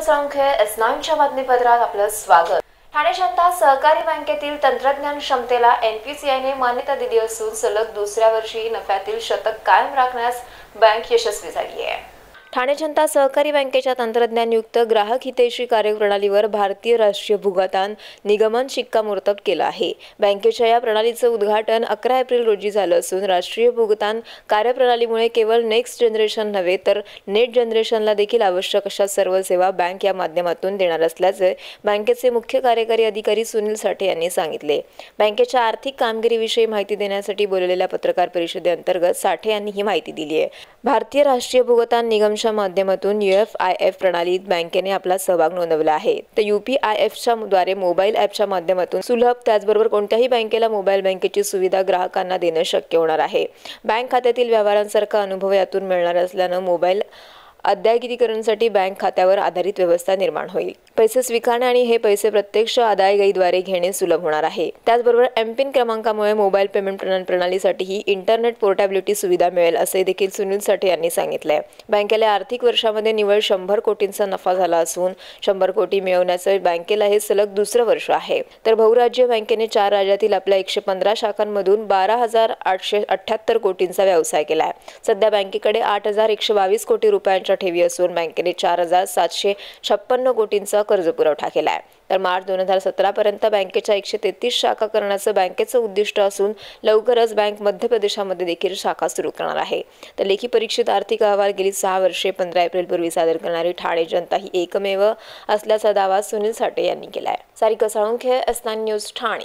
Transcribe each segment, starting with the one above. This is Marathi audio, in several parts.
साळुंखे S9च्या बातमीपत्रात आपलं स्वागत। ठाणे जनता सहकारी बँकेतील तंत्रज्ञान क्षमतेला NPCIने मान्यता दिली असून सलग दुसऱ्या वर्षी नफ्यातील शतक कायम राखण्यास बँक यशस्वी झाली आहे। ठाणे जनता सहकारी बँकेच्या तंत्रज्ञानयुक्त ग्राहक हितैषी कार्यप्रणालीवर भारतीय राष्ट्रीय भुगतान निगमन शिक्कामोर्तब केलं आहे। बँकेच्या या प्रणालीचं उद्घाटन 11 एप्रिल रोजी झालं असून राष्ट्रीय भुगतान कार्यप्रणालीमुळे केवळ नेक्स्ट जनरेशन नव्हे तर नेट जनरेशनला देखील आवश्यक अशा सर्व सेवा बँक या माध्यमातून देणार असल्याचे बँकेचे मुख्य कार्यकारी अधिकारी सुनील साठे यांनी सांगितले। बँकेच्या आर्थिक कामगिरीविषयी माहिती देण्यासाठी बोलवलेल्या पत्रकार परिषदेअंतर्गत साठे यांनी ही माहिती दिली आहे। भारतीय राष्ट्रीय भुगतान निगमच्या माध्यमातून UFIF प्रणालीत बँकेने आपला सहभाग नोंदवला आहे। तर UPIFच्या द्वारे मोबाईल ॲपच्या माध्यमातून सुलभ त्याचबरोबर कोणत्याही बँकेला मोबाईल बँकेची सुविधा ग्राहकांना देणं शक्य होणार आहे। बँक खात्यातील व्यवहारांसारखा अनुभव यातून मिळणार असल्यानं मोबाईल अद्ययावतीकरणासाठी बँक खात्यावर आधारित व्यवस्था निर्माण होईल। पैसे स्वीकारणे आणि हे पैसे प्रत्यक्ष अदायगीद्वारे घेणे सुलभ होणार आहे। त्याचबरोबर MPIN क्रमांकामुळे मोबाईल पेमेंट प्रणालीसाठीही इंटरनेट पोर्टेबिलिटी सुविधा मिळेल असे देखील सुनील साठे यांनी सांगितले। बँकेला आर्थिक वर्षामध्ये निव्वळ 100 कोटींचा नफा झाला असून 100 कोटी मिळवण्याचं बँकेला हे सलग दुसरं वर्ष आहे। तर बहुराज्य बँकेने 4 राज्यातील आपल्या 115 शाखांमधून 12,878 कोटींचा व्यवसाय केला आहे। सध्या बँकेकडे 8,122 कोटी रुपयांच्या ठेवी असून बँकेने 4,756 कोटींचा कर्ज पुरवठा केला आहे। तर मार्च 2017 पर्यंत बँकेच्या 133 शाखा करण्याचं बँकेचं उद्दिष्ट असून लवकरच बँक मध्य प्रदेशामध्ये देखील शाखा सुरू करणार आहे। तर लेखी परीक्षित आर्थिक अहवाल गेली 6 वर्षे 15 एप्रिल पूर्वी सादर करणारी ठाणे जनता ही एकमेव असल्याचा दावा सुनील साठे यांनी केला आहे। Sarika Salunkhe S9 news Thane.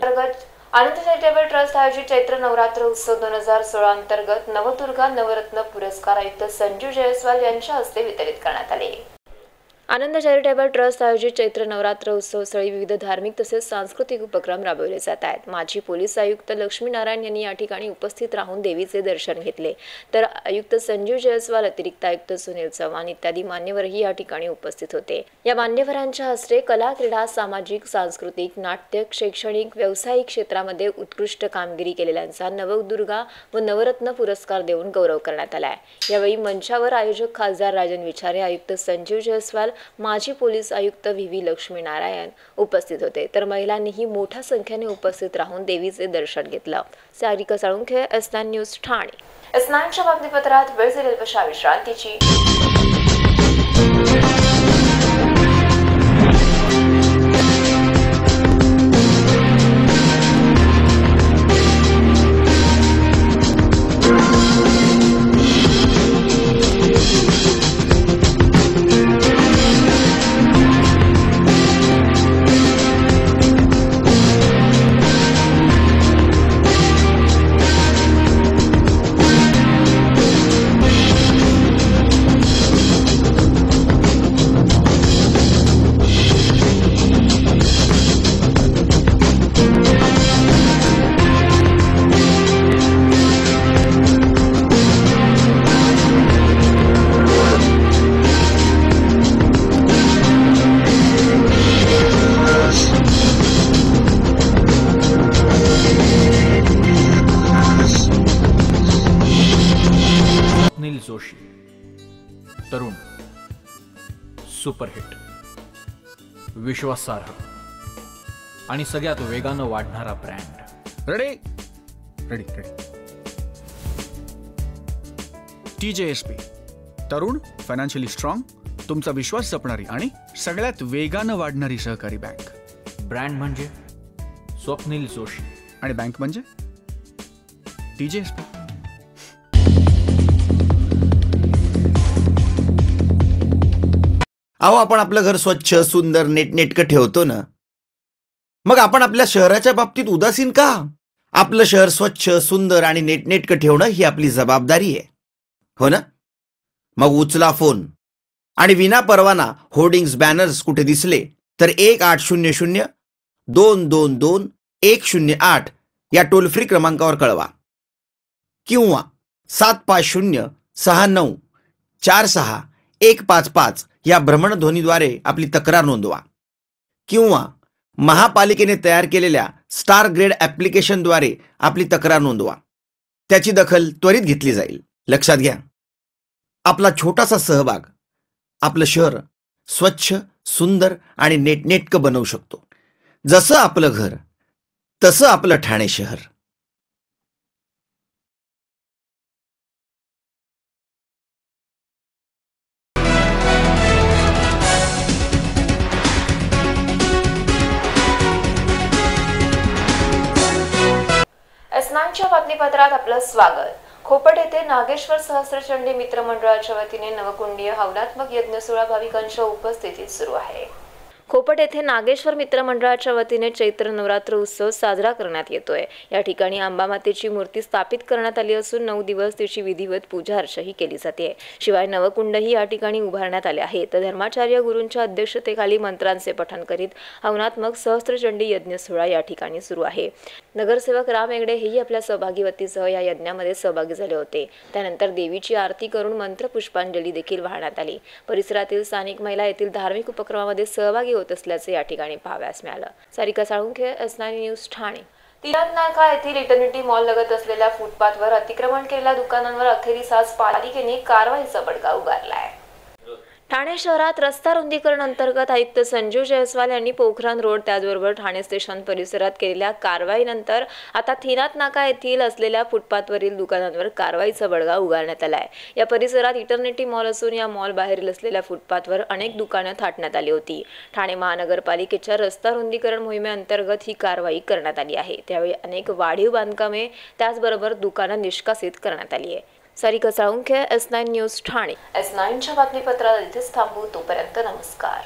Anand charitable trust आयोजित चैत्र नवरात्र उत्सव 2016 अंतर्गत नवदुर्गा नवरत्न पुरस्कार आयुक्त संजू जयस्वाल यांच्या हस्ते वितरित करण्यात आले। आनंद चॅरिटेबल ट्रस्ट आयोजित चैत्र नवरात्र उत्सव स्थळी विविध धार्मिक तसेच सांस्कृतिक उपक्रम राबवले जात आहेत। माजी पोलीस आयुक्त लक्ष्मीनारायण यांनी या ठिकाणी उपस्थित राहून देवीचे दर्शन घेतले। तर आयुक्त संजू जयस्वाल, अतिरिक्त आयुक्त सुनील चव्हाण इत्यादी मान्यवरही या ठिकाणी उपस्थित होते। या मान्यवरांच्या हस्ते कला, क्रीडा, सामाजिक, सांस्कृतिक, नाट्य, शैक्षणिक, व्यावसायिक क्षेत्रामध्ये उत्कृष्ट कामगिरी केलेल्यांचा नवदुर्गा व नवरत्न पुरस्कार देऊन गौरव करण्यात आला आहे। यावेळी मंचावर आयोजक खासदार राजन विचारे, आयुक्त संजीव जयस्वाल, माजी पोलीस आयुक्त VV लक्ष्मीनारायण उपस्थित होते। तर महिलांनीही मोठ्या संख्येने उपस्थित राहून देवीचे दर्शन घेतलं। Sarika Salunkhe S9 news Thane. S9च्या बातमीपत्रात वेळ झाली अल्पशा विश्रांतीची। स्वप्नील जोशी, तरुण, सुपरहिट, विश्वासार्ह आणि सगळ्यात वेगानं वाढणारा brand. Ready ready ready TJSP, तरुण, फायनान्शियली स्ट्रॉंग, तुमचा विश्वास जपणारी आणि सगळ्यात वेगानं वाढणारी सहकारी बँक। ब्रँड म्हणजे स्वप्नील जोशी आणि बँक म्हणजे TJSP। अहो, आपण आपलं घर स्वच्छ, सुंदर, नेटनेटकं ठेवतो ना, मग आपण आपल्या शहराच्या बाबतीत उदासीन का? आपलं शहर स्वच्छ, सुंदर आणि नेटनेटकं ठेवणं ही आपली जबाबदारी आहे, हो ना? मग उचला फोन आणि विना परवाना होर्डिंग्स, बॅनर्स कुठे दिसले तर 1800-222-108 या टोल फ्री क्रमांकावर कळवा किंवा 75069464155 या भ्रमणध्वनीद्वारे आपली तक्रार नोंदवा किंवा महापालिकेने तयार केलेल्या स्टार ग्रेड ॲप्लिकेशनद्वारे आपली तक्रार नोंदवा। त्याची दखल त्वरित घेतली जाईल। लक्षात घ्या, आपला छोटासा सहभाग आपलं शहर स्वच्छ, सुंदर आणि नेटनेटकं बनवू शकतो. जसं आपलं घर तसं आपलं ठाणे शहर. S9च्या बातमीपत्रात आपलं स्वागत. खोपट येथे नागेश्वर सहस्त्रचंडी मित्र मंडळाच्या वतीने नवकुंडीय हवनात्मक यज्ञ सोहळा भाविकांच्या उपस्थितीत सुरू आहे. खोपट येथे नागेश्वर मित्र मंडळाच्या वतीने चैत्र नवरात्र उत्सव साजरा करण्यात येतोय. या ठिकाणी अंबामातेची मूर्ती स्थापित करण्यात आली असून 9 दिवस तिची विधिवत पूजा अर्चाही केली जाते. शिवाय नवकुंडही या ठिकाणी उभारण्यात आले आहे. तर धर्माचार्य गुरूंच्या अध्यक्षतेखाली मंत्रांचे पठण करीत हवनात्मक सहस्त्रचंडी यज्ञ सोहळा या ठिकाणी सुरू आहे. नगरसेवक राम हेगडे हेही आपल्या सहभागीवतीसह या यज्ञामध्ये सहभागी झाले होते. त्यानंतर देवीची आरती करून मंत्र पुष्पांजली देखील वाहण्यात आली. परिसरातील स्थानिक महिला येथील धार्मिक उपक्रमामध्ये सहभागी होत असल्याचे या ठिकाणी पाहावयास मिळालं. Sarika Salunkhe, S9 news, Thane. तिराथ नाका येथील इटर्निटी मॉल लगत असलेल्या फुटपाथवर अतिक्रमण केलेल्या दुकानांवर अखेरीस आज पालिकेने कारवाईचा बडगा उगारलाय. ठाणे शहरात रस्ता रुंदीकरण अंतर्गत आयुक्त संजीव जयस्वाल यांनी पोखरण रोड त्याचबरोबर ठाणे स्टेशन परिसरात केलेल्या कारवाईनंतर आता तिराथ नाका येथील असलेल्या फुटपाथवरील दुकानांवर कारवाईचा बडगा उगारण्यात आलाय. या परिसरात इटर्निटी मॉल असून या मॉल बाहेरील असलेल्या फुटपाथवर अनेक दुकानं थाटण्यात आली होती. ठाणे महानगरपालिकेच्या रस्ता रुंदीकरण मोहिमेअंतर्गत ही कारवाई करण्यात आली आहे. त्यावेळी अनेक वाढीव बांधकामे त्याचबरोबर दुकानं निष्कासित करण्यात आली आहे. Sarika Salunkhe, S9 news, Thane. S9च्या बातमीपत्रात इथेच थांबू. तोपर्यंत नमस्कार.